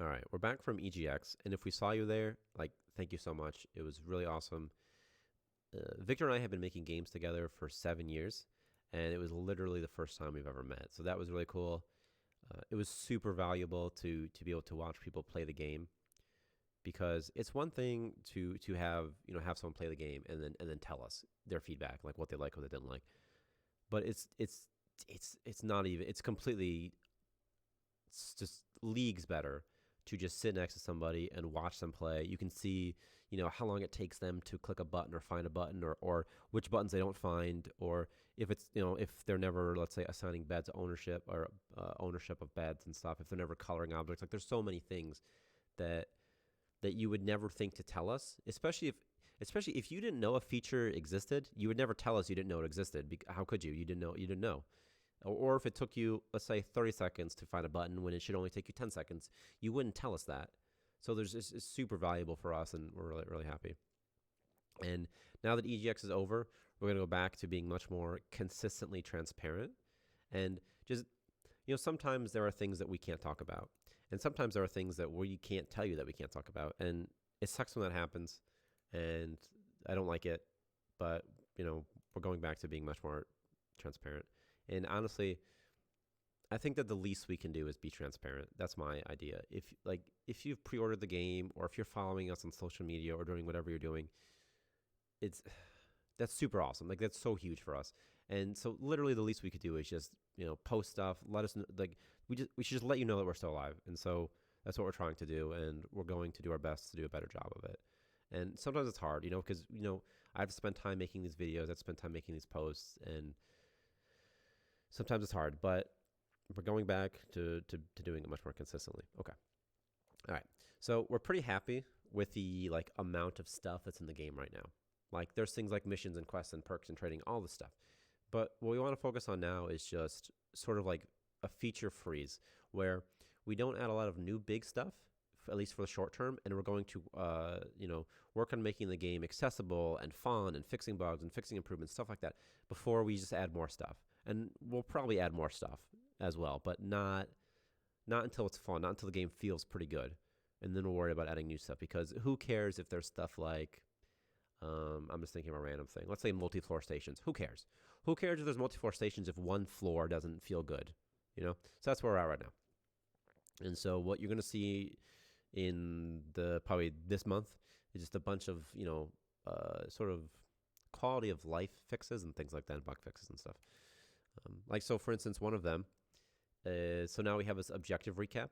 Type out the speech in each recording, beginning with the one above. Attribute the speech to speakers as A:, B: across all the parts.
A: All right, we're back from EGX, and if we saw you there, like, thank you so much. It was really awesome. Victor and I have been making games together for 7 years, and it was literally the first time we've ever met. So that was really cool. It was super valuable to be able to watch people play the game, because it's one thing to have someone play the game and then tell us their feedback, like what they like, what they didn't like. But it's not even, it's completely, it's just leagues better to just sit next to somebody and watch them play. You can see, how long it takes them to click a button or find a button, or which buttons they don't find, or if it's, if they're never, let's say, assigning beds ownership, or ownership of beds and stuff, if they're never coloring objects. Like, there's so many things that you would never think to tell us, especially if you didn't know a feature existed. You would never tell us you didn't know it existed. How could you? You didn't know. Or if it took you, let's say, 30 seconds to find a button when it should only take you 10 seconds, you wouldn't tell us that. So it's super valuable for us, and we're really, really happy. And now that EGX is over, we're going to go back to being much more consistently transparent. And just, sometimes there are things that we can't talk about. And sometimes there are things that we can't tell you that we can't talk about. And it sucks when that happens. And I don't like it. But, we're going back to being much more transparent. And honestly, I think that the least we can do is be transparent. That's my idea. If you've pre-ordered the game, or if you're following us on social media or doing whatever you're doing, that's super awesome. Like, that's so huge for us. And so literally the least we could do is just, post stuff, let us know, like, we should just let you know that we're still alive. And so that's what we're trying to do, and we're going to do our best to do a better job of it. And sometimes it's hard, because, I've spent time making these videos, I've spent time making these posts, and sometimes it's hard, but we're going back to doing it much more consistently. Okay. All right. So we're pretty happy with the amount of stuff that's in the game right now. Like, there's things like missions and quests and perks and trading, all this stuff. But what we want to focus on now is just sort of like a feature freeze, where we don't add a lot of new big stuff, at least for the short term, and we're going to work on making the game accessible and fun and fixing bugs and fixing improvements, stuff like that, before we just add more stuff. And we'll probably add more stuff as well, but not until it's fun, not until the game feels pretty good. And then we'll worry about adding new stuff, because who cares if there's stuff like, I'm just thinking of a random thing. Let's say multi-floor stations. Who cares? Who cares if there's multi-floor stations if one floor doesn't feel good? So that's where we're at right now. And so what you're going to see in probably this month is just a bunch of, sort of quality of life fixes and things like that, and bug fixes and stuff. So for instance, one of them is, so now we have this objective recap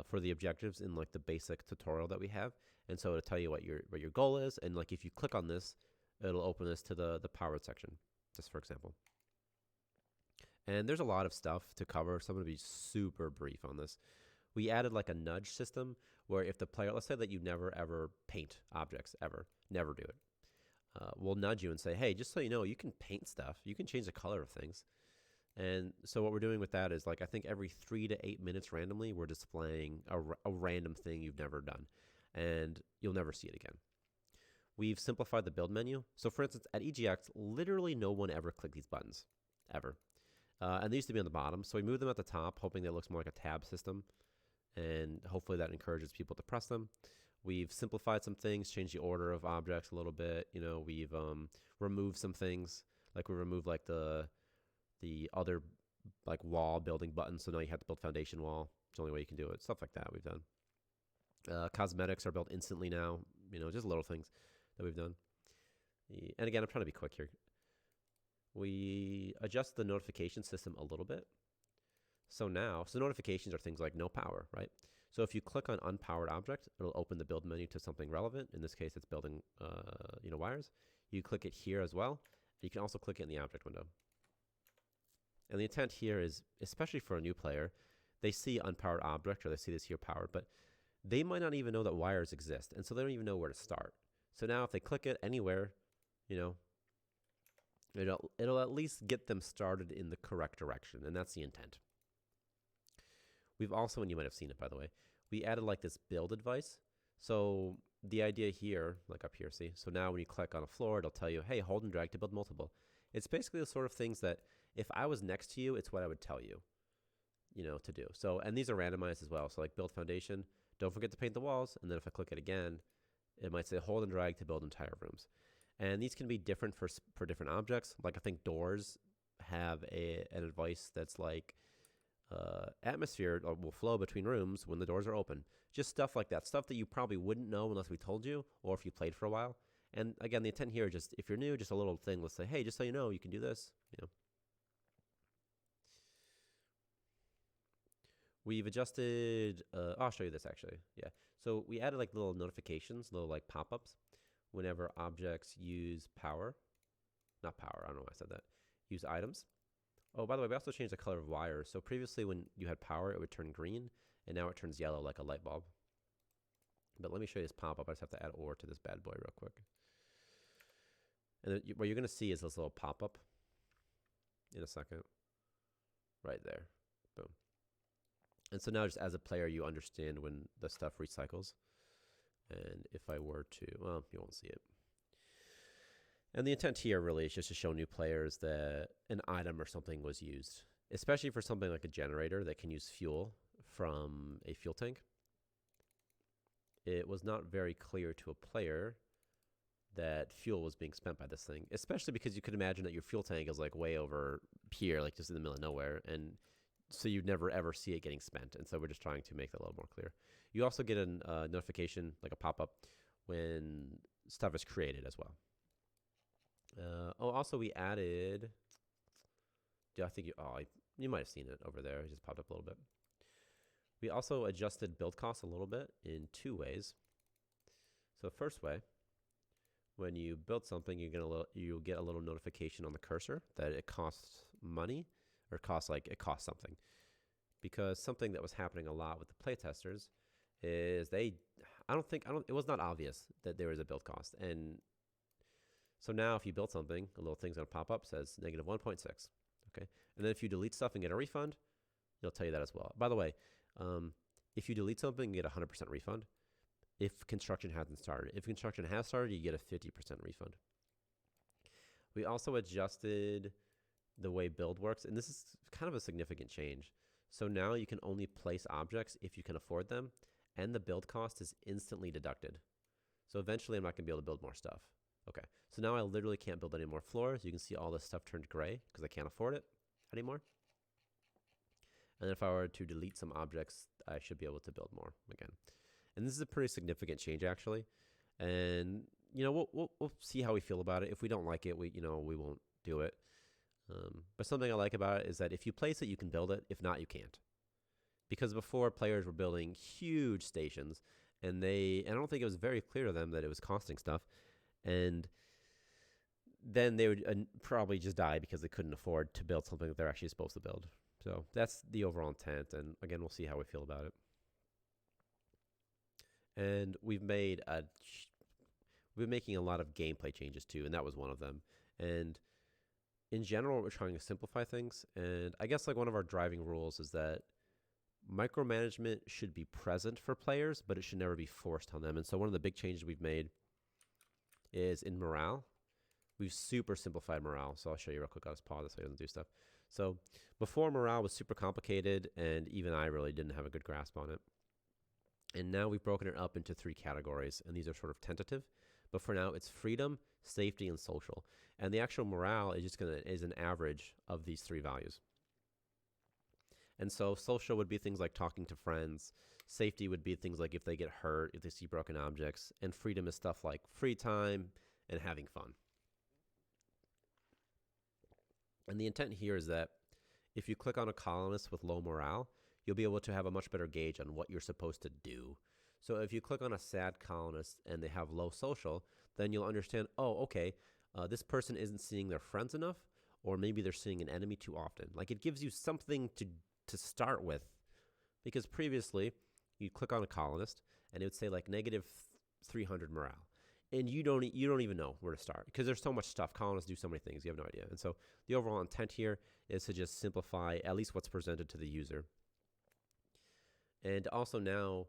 A: for the objectives in the basic tutorial that we have. And so it'll tell you what your goal is. And if you click on this, it'll open this to the powered section, just for example. And there's a lot of stuff to cover, so I'm going to be super brief on this. We added a nudge system, where if the player, let's say that you never ever paint objects, never do it. We'll nudge you and say, hey, just so you know, you can paint stuff. You can change the color of things. And so what we're doing with that is, I think every 3 to 8 minutes randomly, we're displaying a random thing you've never done. And you'll never see it again. We've simplified the build menu. So for instance, at EGX, literally no one ever clicked these buttons, ever. And they used to be on the bottom. So we moved them at the top, hoping that it looks more like a tab system. And hopefully that encourages people to press them. We've simplified some things, changed the order of objects a little bit. We've removed some things, we removed the other wall building button. So now you have to build foundation wall. It's the only way you can do it. Stuff like that we've done. Cosmetics are built instantly now. Just little things that we've done. And again, I'm trying to be quick here. We adjust the notification system a little bit. So notifications are things like no power, right? So if you click on unpowered object, it'll open the build menu to something relevant. In this case, it's building, wires. You click it here as well. You can also click it in the object window. And the intent here is, especially for a new player, they see unpowered object, or they see this here powered, but they might not even know that wires exist. And so they don't even know where to start. So now if they click it anywhere, it'll at least get them started in the correct direction. And that's the intent. We've also, and you might have seen it, by the way, we added this build advice. So the idea here, up here, see? So now when you click on a floor, it'll tell you, hey, hold and drag to build multiple. It's basically the sort of things that if I was next to you, it's what I would tell you. to do. So, and these are randomized as well. So like build foundation, don't forget to paint the walls. And then if I click it again, it might say hold and drag to build entire rooms. And these can be different for different objects. Like I think doors have an advice that's like atmosphere will flow between rooms when the doors are open. Just stuff like that. Stuff that you probably wouldn't know unless we told you or if you played for a while. And again, the intent here is just if you're new, just a little thing. Let's say, hey, just so you know, you can do this. We've adjusted, I'll show you this actually. Yeah. So we added like little notifications, little like pop-ups whenever objects use power. Not power, I don't know why I said that. Use items. Oh, by the way, we also changed the color of wires. So previously when you had power, it would turn green, and now it turns yellow like a light bulb. But let me show you this pop-up. I just have to add OR to this bad boy real quick. And then what you're going to see is this little pop-up in a second. Right there. Boom. And so now just as a player, you understand when the stuff recycles. And if I were to, well, you won't see it. And the intent here really is just to show new players that an item or something was used, especially for something like a generator that can use fuel from a fuel tank. It was not very clear to a player that fuel was being spent by this thing, especially because you could imagine that your fuel tank is like way over here, like just in the middle of nowhere. And so you'd never ever see it getting spent. And so we're just trying to make that a little more clear. You also get a notification, like a pop-up, when stuff is created as well. Also we added, I think you might have seen it over there. It just popped up a little bit. We also adjusted build costs a little bit in two ways. So first way, when you build something, you'll get a little notification on the cursor that it costs money, or it costs something. Because something that was happening a lot with the playtesters is it was not obvious that there was a build cost. And so now if you build something, a little thing's gonna pop up, says negative 1.6. Okay. And then if you delete stuff and get a refund, it'll tell you that as well. By the way, if you delete something, you get a 100% refund if construction hasn't started. If construction has started, you get a 50% refund. We also adjusted the way build works, and this is kind of a significant change. So now you can only place objects if you can afford them, and the build cost is instantly deducted. So eventually I'm not gonna be able to build more stuff. Okay, so now I literally can't build any more floors. You can see all this stuff turned gray because I can't afford it anymore. And if I were to delete some objects, I should be able to build more again. And this is a pretty significant change actually. And we'll see how we feel about it. If we don't like it, we won't do it. But something I like about it is that if you place it, you can build it. If not, you can't. Because before, players were building huge stations, and I don't think it was very clear to them that it was costing stuff. And then they would probably just die because they couldn't afford to build something that they're actually supposed to build. So that's the overall intent, and again, we'll see how we feel about it. And we've been making a lot of gameplay changes too, and that was one of them. And in general, we're trying to simplify things. And I guess like one of our driving rules is that micromanagement should be present for players, but it should never be forced on them. And so one of the big changes we've made is in morale. We've super simplified morale. So I'll show you real quick. I'll just pause this so he doesn't do stuff. So before, morale was super complicated, and even I really didn't have a good grasp on it. And now we've broken it up into 3 categories, and these are sort of tentative. But for now, it's freedom, safety, and social. And the actual morale is an average of these 3 values. And so social would be things like talking to friends. Safety would be things like if they get hurt, if they see broken objects. And freedom is stuff like free time and having fun. And the intent here is that if you click on a colonist with low morale, you'll be able to have a much better gauge on what you're supposed to do. So if you click on a sad colonist and they have low social, then you'll understand, oh, okay, this person isn't seeing their friends enough, or maybe they're seeing an enemy too often. Like it gives you something to start with, because previously you click on a colonist and it would say like negative 300 morale. And you don't even know where to start because there's so much stuff. Colonists do so many things, you have no idea. And so the overall intent here is to just simplify at least what's presented to the user. And also now,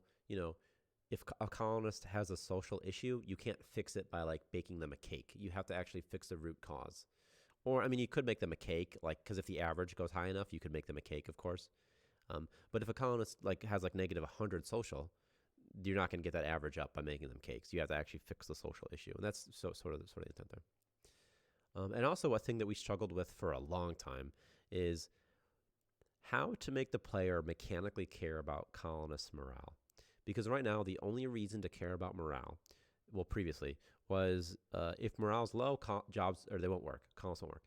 A: if a colonist has a social issue, you can't fix it by like baking them a cake. You have to actually fix the root cause. Or, I mean, you could make them a cake, like, because if the average goes high enough, you could make them a cake, of course. But if a colonist like has like negative 100 social, you're not going to get that average up by making them cakes. You have to actually fix the social issue, and that's sort of the intent there. And also, a thing that we struggled with for a long time is how to make the player mechanically care about colonist morale. Because right now, the only reason to care about morale, well, previously, was if morale's low, jobs or they won't work, colonists won't work.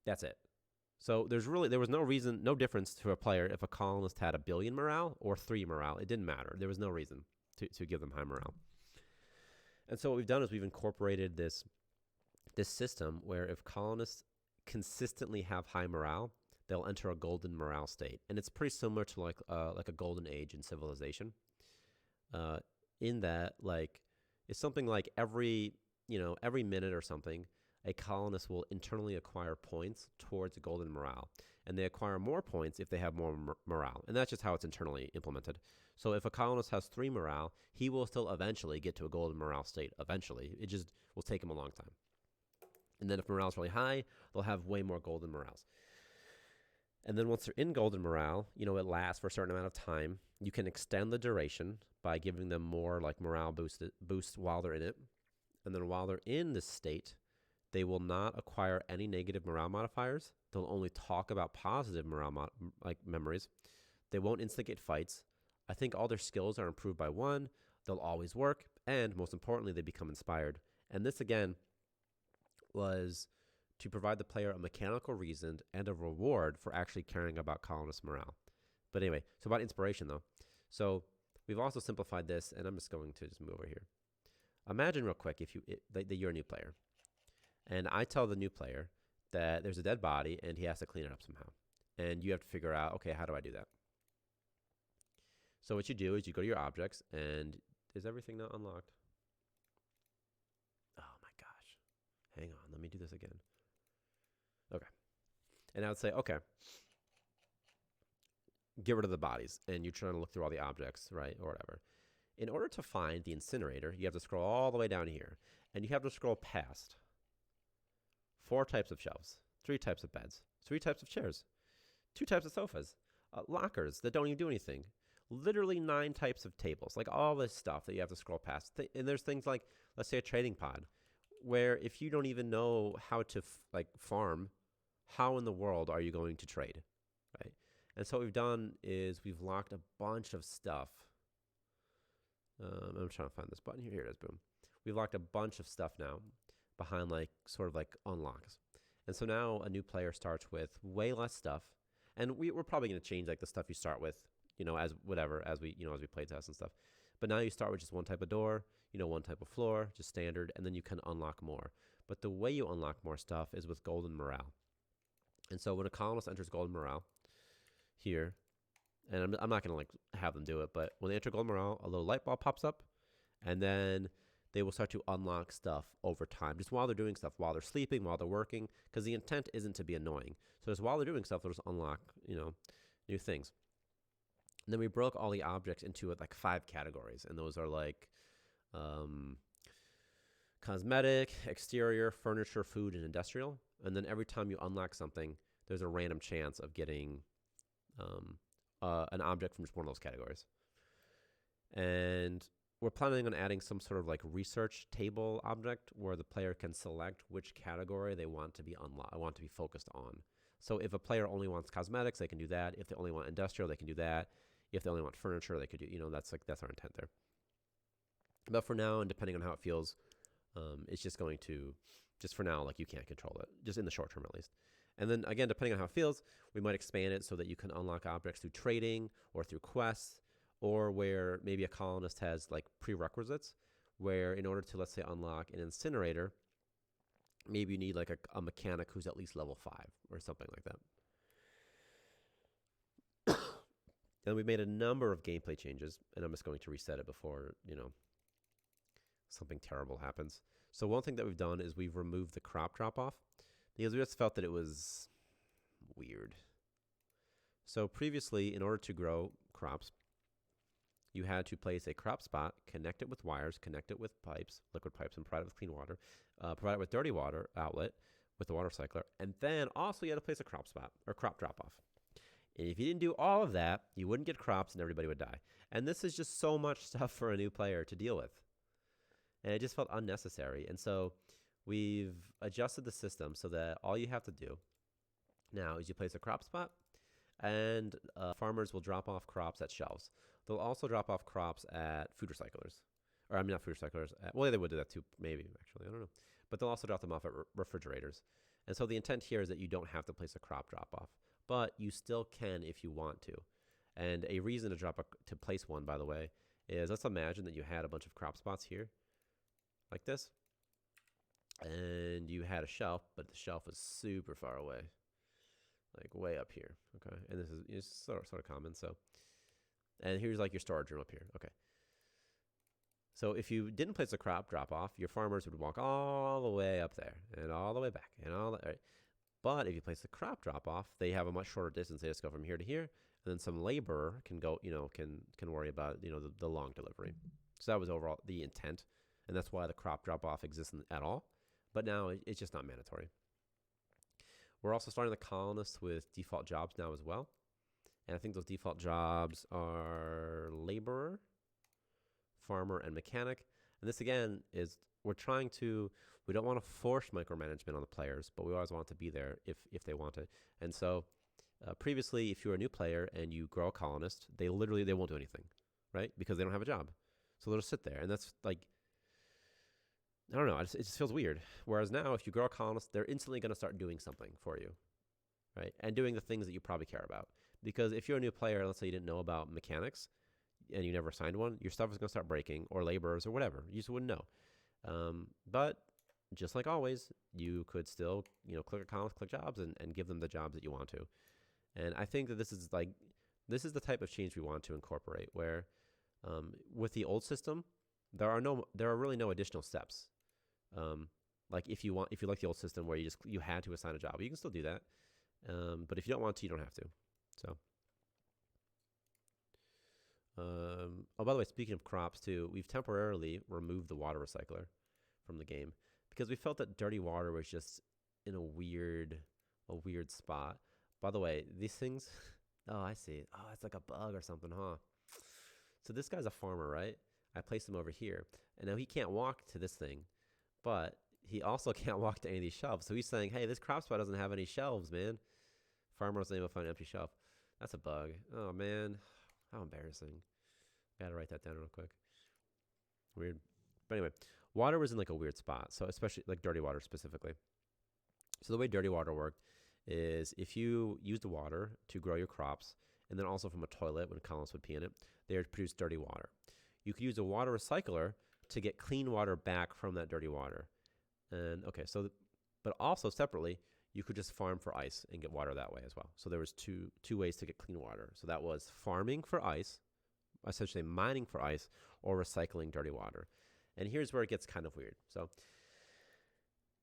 A: That's it. So there was no difference to a player if a colonist had 1 billion morale or 3 morale. It didn't matter. There was no reason to give them high morale. And so what we've done is we've incorporated this system where if colonists consistently have high morale, they'll enter a golden morale state. And it's pretty similar to like a golden age in civilization. In that, like, it's something like every minute or something, a colonist will internally acquire points towards golden morale. And they acquire more points if they have more morale. And that's just how it's internally implemented. So if a colonist has 3 morale, he will still eventually get to a golden morale state eventually. It just will take him a long time. And then if morale is really high, they'll have way more golden morales. And then once they're in golden morale, it lasts for a certain amount of time. You can extend the duration by giving them more like morale boost while they're in it. And then while they're in this state, they will not acquire any negative morale modifiers. They'll only talk about positive morale memories. They won't instigate fights. I think all their skills are improved by 1. They'll always work. And most importantly, they become inspired. And this, again, was to provide the player a mechanical reason and a reward for actually caring about colonist morale. But anyway, so about inspiration, though. So we've also simplified this, and I'm just going to just move over here. Imagine real quick that you're a new player. And I tell the new player that there's a dead body and he has to clean it up somehow. And you have to figure out, okay, how do I do that? So what you do is you go to your objects, and is everything not unlocked? Oh my gosh. Hang on, let me do this again. Okay. And I would say, okay, get rid of the bodies. And you're trying to look through all the objects, right, or whatever. In order to find the incinerator, you have to scroll all the way down here. And you have to scroll past 4 types of shelves, 3 types of beds, 3 types of chairs, 2 types of sofas, lockers that don't even do anything, literally 9 types of tables, like all this stuff that you have to scroll past. And there's things like, let's say, a trading pod, where if you don't even know how to farm, how in the world are you going to trade, right? And so what we've done is we've locked a bunch of stuff. I'm trying to find this button here. Here it is, boom. We've locked a bunch of stuff now behind sort of unlocks. And so now a new player starts with way less stuff. And we're probably going to change the stuff you start with, as we play test and stuff. But now you start with just 1 type of door, 1 type of floor, just standard, and then you can unlock more. But the way you unlock more stuff is with golden morale. And so when a colonist enters golden morale here, and I'm not going to have them do it, but when they enter golden morale, a little light bulb pops up, and then they will start to unlock stuff over time, just while they're doing stuff, while they're sleeping, while they're working, because the intent isn't to be annoying. So just while they're doing stuff, they'll just unlock, new things. And then we broke all the objects into 5 categories, and those are cosmetic, exterior, furniture, food, and industrial. And then every time you unlock something, there's a random chance of getting an object from just one of those categories. And we're planning on adding some sort of research table object where the player can select which category they want to be focused on. So if a player only wants cosmetics, they can do that. If they only want industrial, they can do that. If they only want furniture, they could do, that's our intent there. But for now, and depending on how it feels, it's just going to, just for now, you can't control it, just in the short term at least. And then again, depending on how it feels, we might expand it so that you can unlock objects through trading or through quests, or where maybe a colonist has prerequisites, where in order to, let's say, unlock an incinerator, maybe you need a mechanic who's at least level 5 or something like that. And we made a number of gameplay changes, and I'm just going to reset it before, something terrible happens. So one thing that we've done is we've removed the crop drop-off, because we just felt that it was weird. So previously, in order to grow crops, you had to place a crop spot, connect it with wires, connect it with pipes, liquid pipes, and provide it with clean water, provide it with dirty water outlet with the water cycler, and then also you had to place a crop spot or crop drop-off. And if you didn't do all of that, you wouldn't get crops and everybody would die. And this is just so much stuff for a new player to deal with. And it just felt unnecessary. And so we've adjusted the system so that all you have to do now is you place a crop spot, and farmers will drop off crops at shelves. They'll also drop off crops at food recyclers. Or, I mean, not food recyclers. Well, they would do that too, maybe, actually. I don't know. But they'll also drop them off at refrigerators. And so the intent here is that you don't have to place a crop drop-off. But you still can if you want to. And a reason to place one, by the way, is let's imagine that you had a bunch of crop spots here, like this. And you had a shelf, but the shelf was super far away. Like way up here, okay? And this is sort of common, so. And here's like your storage room up here, okay? So if you didn't place a crop drop-off, your farmers would walk all the way up there and all the way back and all that, right? But if you place the crop drop-off, they have a much shorter distance. They just go from here to here, and then some laborer can go, can worry about, the long delivery. So that was overall the intent, and that's why the crop drop-off exists at all. But now it's just not mandatory. We're also starting the colonists with default jobs now as well. And I think those default jobs are laborer, farmer, and mechanic. And this, again, is we don't want to force micromanagement on the players, but we always want to be there if they want it. And so previously, if you're a new player and you grow a colonist, they won't do anything, right? Because they don't have a job. So they'll just sit there. And that's like, I don't know, it just feels weird. Whereas now, if you grow a colonist, they're instantly going to start doing something for you, right? And doing the things that you probably care about. Because if you're a new player, let's say you didn't know about mechanics and you never signed one, your stuff is going to start breaking, or laborers or whatever. You just wouldn't know. But just like always, you could still, click a colonist, click jobs, and give them the jobs that you want to. And I think that this is the type of change we want to incorporate, where with the old system, there are really no additional steps. Like if you like the old system where you had to assign a job, you can still do that. But if you don't want to, you don't have to. So, by the way, speaking of crops too, we've temporarily removed the water recycler from the game because we felt that dirty water was just in a weird spot. By the way, these things, oh, I see. Oh, it's like a bug or something, huh? So this guy's a farmer, right? I placed him over here, and now he can't walk to this thing, but he also can't walk to any of these shelves. So he's saying, hey, this crop spot doesn't have any shelves, man. Farmer was able to find an empty shelf. That's a bug. Oh, man. How embarrassing. I gotta write that down real quick. Weird. But anyway, water was in like a weird spot. So especially like dirty water specifically. So the way dirty water worked is if you used the water to grow your crops, and then also from a toilet when colonists would pee in it, they would produce dirty water. You could use a water recycler to get clean water back from that dirty water. And okay, so, but also separately, you could just farm for ice and get water that way as well. So there was two ways to get clean water. So that was farming for ice, essentially mining for ice, or recycling dirty water. And here's where it gets kind of weird. So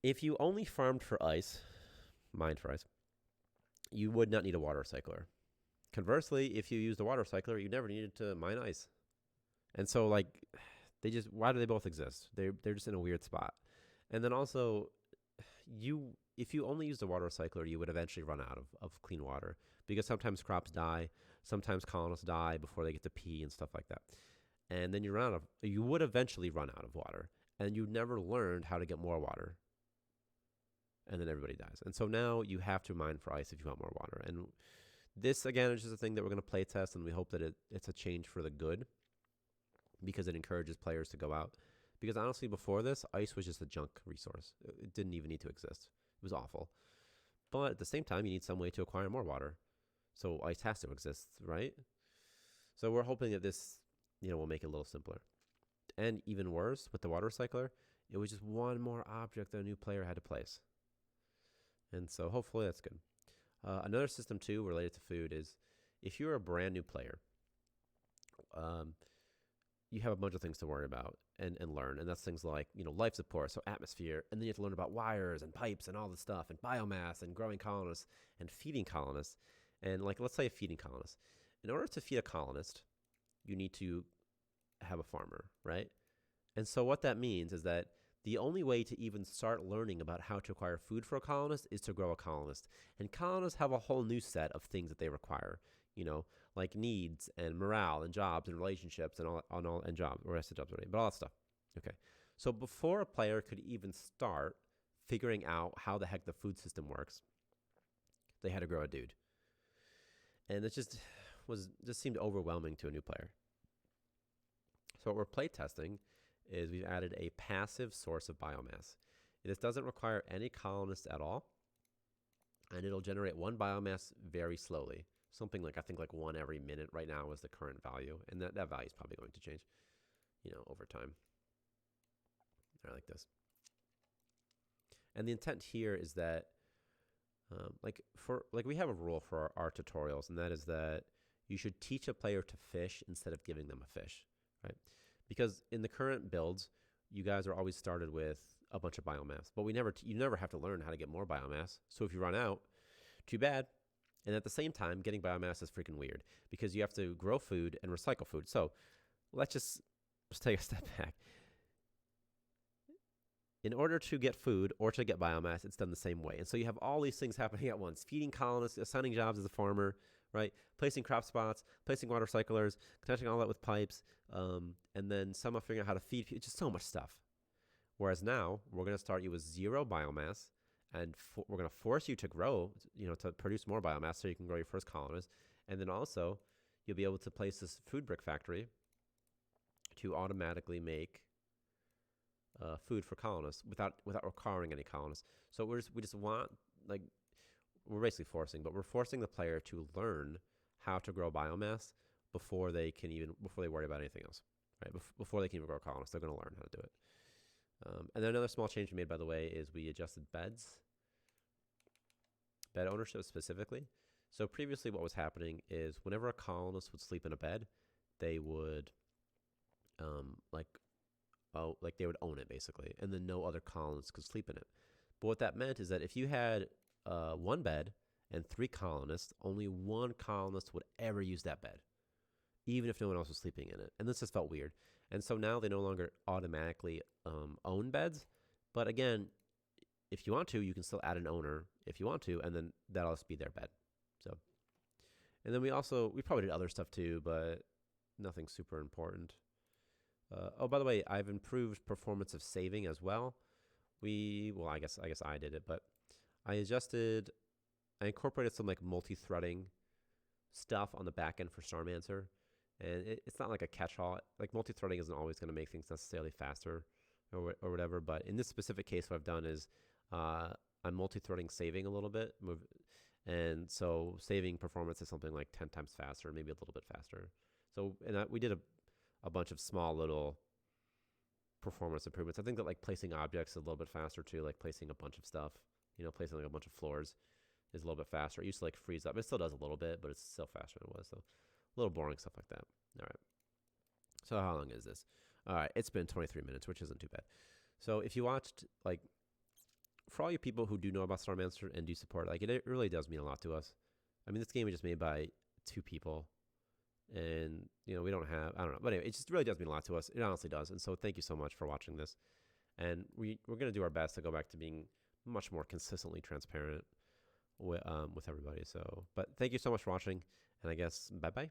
A: if you only farmed for ice, mined for ice, you would not need a water recycler. Conversely, if you used a water recycler, you never needed to mine ice. And so like why do they both exist? They're just in a weird spot. And then also if you only used a water recycler, you would eventually run out of clean water because sometimes crops die, sometimes colonists die before they get to pee and stuff like that. And then you would eventually run out of water, and you never learned how to get more water. And then everybody dies. And so now you have to mine for ice if you want more water. And this, again, is just a thing that we're going to play test, and we hope that it's a change for the good because it encourages players to go out. Because honestly, before this, ice was just a junk resource. It didn't even need to exist. It was awful. But at the same time, you need some way to acquire more water. So ice has to exist, right? So we're hoping that this, will make it a little simpler. And even worse, with the water recycler, it was just one more object that a new player had to place. And so hopefully that's good. Another system, too, related to food is if you're a brand new player, you have a bunch of things to worry about and learn. And that's things like, life support, so atmosphere. And then you have to learn about wires and pipes and all this stuff and biomass and growing colonists and feeding colonists. And let's say a feeding colonist. In order to feed a colonist, you need to have a farmer, right? And so what that means is that The only way to even start learning about how to acquire food for a colonist is to grow a colonist. And colonists have a whole new set of things that they require, you know, like needs and morale and jobs and relationships and all and jobs, or rest of jobs already, but all that stuff. Okay. So before a player could even start figuring out how the heck the food system works, they had to grow a dude. And it just seemed overwhelming to a new player. So what we're playtesting is we've added a passive source of biomass. This doesn't require any colonists at all, and it'll generate one biomass very slowly. Something like, I think like one every minute right now is the current value, and that value is probably going to change, over time. Like this. And the intent here is that, we have a rule for our tutorials, and that is that you should teach a player to fish instead of giving them a fish, right? Because in the current builds, you guys are always started with a bunch of biomass, but you never have to learn how to get more biomass. So if you run out, too bad. And at the same time, getting biomass is freaking weird because you have to grow food and recycle food. So let's just take a step back. In order to get food or to get biomass, it's done the same way. And so you have all these things happening at once: feeding colonists, assigning jobs as a farmer, right? Placing crop spots, placing water cyclers, connecting all that with pipes, and then somehow figuring out how to feed people. It's just so much stuff. Whereas now, we're going to start you with 0 biomass, and we're going to force you to grow, to produce more biomass so you can grow your first colonist. And then also, you'll be able to place this food brick factory to automatically make food for colonists without requiring any colonists. So we just want, we're basically forcing the player to learn how to grow biomass before they worry about anything else, right? Before they can even grow colonists, they're going to learn how to do it. And then another small change we made, by the way, is we adjusted bed ownership specifically. So previously what was happening is whenever a colonist would sleep in a bed, they would they would own it basically, and then no other colonists could sleep in it. But what that meant is that if you had one bed and 3 colonists, only one colonist would ever use that bed, even if no one else was sleeping in it. And this just felt weird. And so now they no longer automatically own beds. But again, if you want to, you can still add an owner if you want to, and then that'll just be their bed. So, and then we probably did other stuff too, but nothing super important. By the way, I've improved performance of saving as well. I guess I did it, but I incorporated some multi-threading stuff on the back end for Starmancer, and it's not like a catch-all. Like multi-threading isn't always going to make things necessarily faster or whatever, but in this specific case, what I've done is I'm multi-threading saving a little bit, and so saving performance is something like 10 times faster, maybe a little bit faster. So, we did a bunch of small little performance improvements. I think that placing objects is a little bit faster too, like placing a bunch of stuff, placing a bunch of floors is a little bit faster. It used to freeze up. It still does a little bit, but it's still faster than it was. So a little boring stuff like that. All right. So how long is this? All right. It's been 23 minutes, which isn't too bad. So if you watched, for all you people who do know about Starmancer and do support, it really does mean a lot to us. I mean, this game was just made by 2 people. And, we don't have, I don't know. But anyway, it just really does mean a lot to us. It honestly does. And so thank you so much for watching this. And we're going to do our best to go back to being much more consistently transparent with everybody. So, but thank you so much for watching. And I guess, bye-bye.